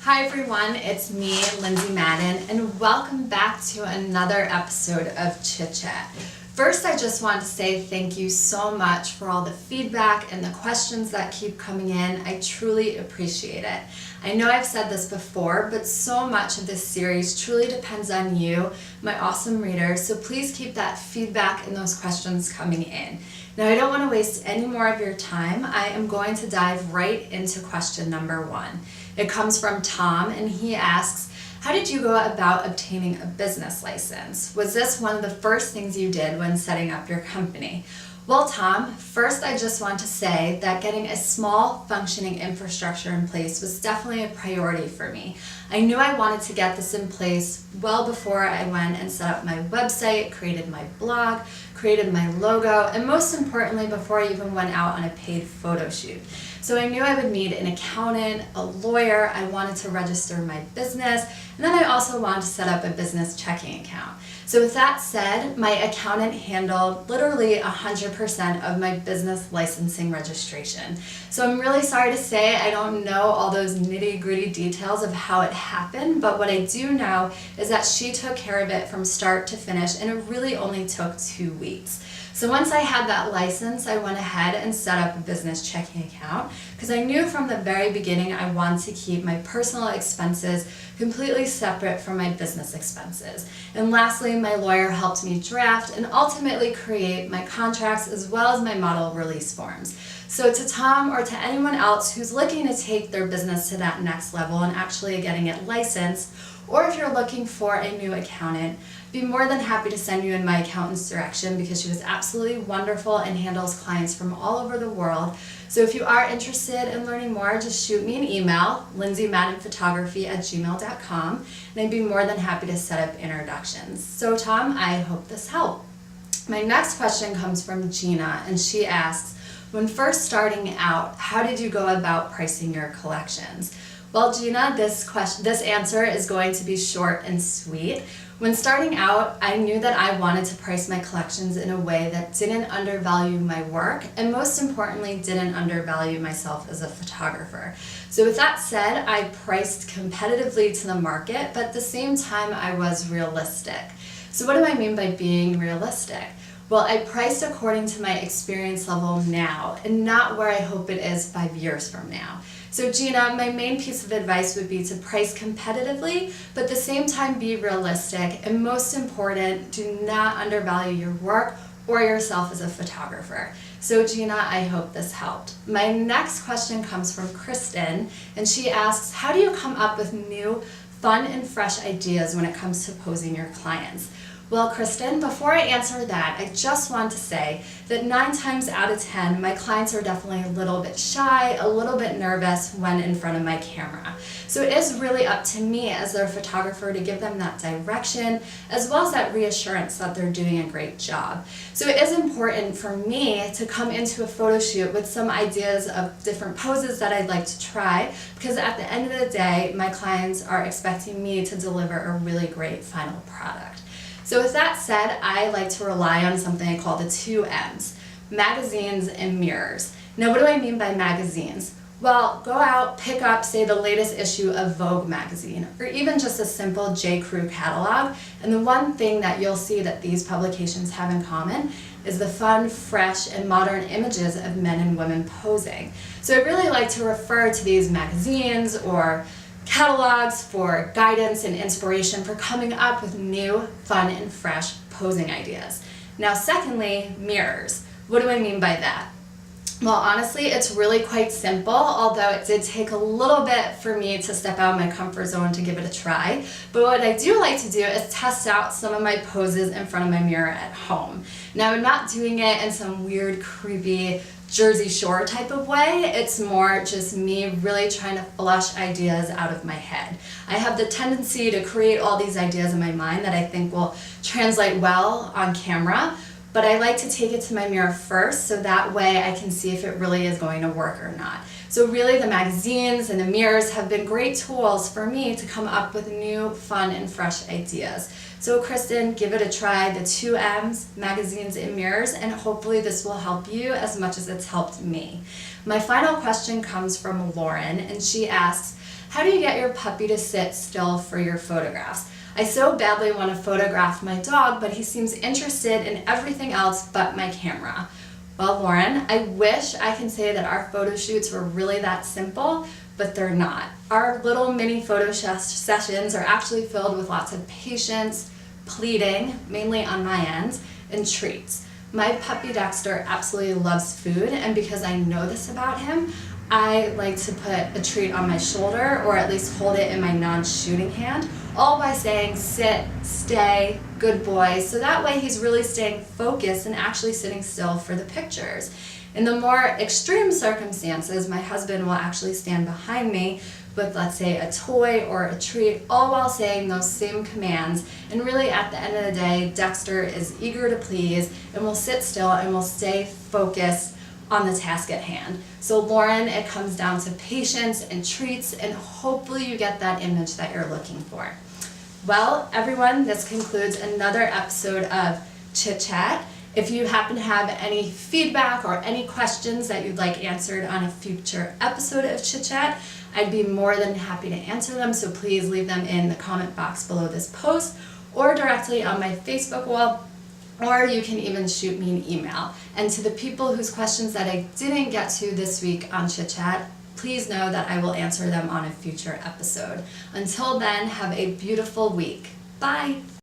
Hi everyone, it's me, Lindsay Madden, and welcome back to another episode of Chit Chat. First, I just want to say thank you so much for all the feedback and the questions that keep coming in. I truly appreciate it. I know I've said this before, but so much of this series truly depends on you, my awesome readers, so please keep that feedback and those questions coming in. Now, I don't want to waste any more of your time. I am going to dive right into question number 1. It comes from Tom, and he asks, how did you go about obtaining a business license? Was this one of the first things you did when setting up your company? Well, Tom, first I just want to say that getting a small functioning infrastructure in place was definitely a priority for me. I knew I wanted to get this in place well before I went and set up my website, created my blog, created my logo, and most importantly, before I even went out on a paid photo shoot. So I knew I would need an accountant, a lawyer, I wanted to register my business, and then I also wanted to set up a business checking account. So with that said, my accountant handled literally 100% of my business licensing registration. So I'm really sorry to say I don't know all those nitty-gritty details of how it happened, but what I do know is that she took care of it from start to finish, and it really only took 2 weeks. So once I had that license, I went ahead and set up a business checking account because I knew from the very beginning I wanted to keep my personal expenses completely separate from my business expenses. And lastly, my lawyer helped me draft and ultimately create my contracts as well as my model release forms. So to Tom or to anyone else who's looking to take their business to that next level and actually getting it licensed, or if you're looking for a new accountant, be more than happy to send you in my accountant's direction because she was absolutely wonderful and handles clients from all over the world. So if you are interested in learning more, just shoot me an email, lindsaymaddenphotography@gmail.com, and I'd be more than happy to set up introductions. So Tom, I hope this helped. My next question comes from Gina, and she asks, when first starting out, how did you go about pricing your collections? Well, Gina, this answer is going to be short and sweet. When starting out, I knew that I wanted to price my collections in a way that didn't undervalue my work and most importantly, didn't undervalue myself as a photographer. So with that said, I priced competitively to the market, but at the same time, I was realistic. So what do I mean by being realistic? Well, I priced according to my experience level now and not where I hope it is 5 years from now. So Gina, my main piece of advice would be to price competitively, but at the same time be realistic, and most important, do not undervalue your work or yourself as a photographer. So Gina, I hope this helped. My next question comes from Kristen, and she asks, how do you come up with new, fun and fresh ideas when it comes to posing your clients? Well, Kristen, before I answer that, I just want to say that 9 times out of 10, my clients are definitely a little bit shy, a little bit nervous when in front of my camera. So it is really up to me as their photographer to give them that direction, as well as that reassurance that they're doing a great job. So it is important for me to come into a photo shoot with some ideas of different poses that I'd like to try, because at the end of the day, my clients are expecting me to deliver a really great final product. So with that said, I like to rely on something I call the 2 M's, magazines and mirrors. Now, what do I mean by magazines? Well, go out, pick up, say, the latest issue of Vogue magazine, or even just a simple J. Crew catalog, and the one thing that you'll see that these publications have in common is the fun, fresh, and modern images of men and women posing. So I really like to refer to these magazines or catalogs for guidance and inspiration for coming up with new, fun, and fresh posing ideas. Now, secondly, mirrors. What do I mean by that? Well, honestly, it's really quite simple, although it did take a little bit for me to step out of my comfort zone to give it a try. But what I do like to do is test out some of my poses in front of my mirror at home. Now, I'm not doing it in some weird, creepy, Jersey Shore type of way. It's more just me really trying to flush ideas out of my head. I have the tendency to create all these ideas in my mind that I think will translate well on camera, but I like to take it to my mirror first so that way I can see if it really is going to work or not. So really the magazines and the mirrors have been great tools for me to come up with new, fun, and fresh ideas. So Kristen, give it a try, the 2 M's, magazines and mirrors, and hopefully this will help you as much as it's helped me. My final question comes from Lauren, and she asks, how do you get your puppy to sit still for your photographs? I so badly want to photograph my dog, but he seems interested in everything else but my camera. Well, Lauren, I wish I can say that our photo shoots were really that simple, but they're not. Our little mini photo sessions are actually filled with lots of patience, pleading, mainly on my end, and treats. My puppy Dexter absolutely loves food, and because I know this about him, I like to put a treat on my shoulder, or at least hold it in my non-shooting hand, all by saying sit, stay, good boy, so that way he's really staying focused and actually sitting still for the pictures. In the more extreme circumstances, my husband will actually stand behind me with, let's say, a toy or a treat, all while saying those same commands. And really, at the end of the day, Dexter is eager to please and will sit still and will stay focused on the task at hand. So Lauren, it comes down to patience and treats, and hopefully you get that image that you're looking for. Well, everyone, this concludes another episode of Chit Chat. If you happen to have any feedback or any questions that you'd like answered on a future episode of Chit Chat, I'd be more than happy to answer them, so please leave them in the comment box below this post or directly on my Facebook wall, or you can even shoot me an email. And to the people whose questions that I didn't get to this week on Chit Chat, please know that I will answer them on a future episode. Until then, have a beautiful week. Bye!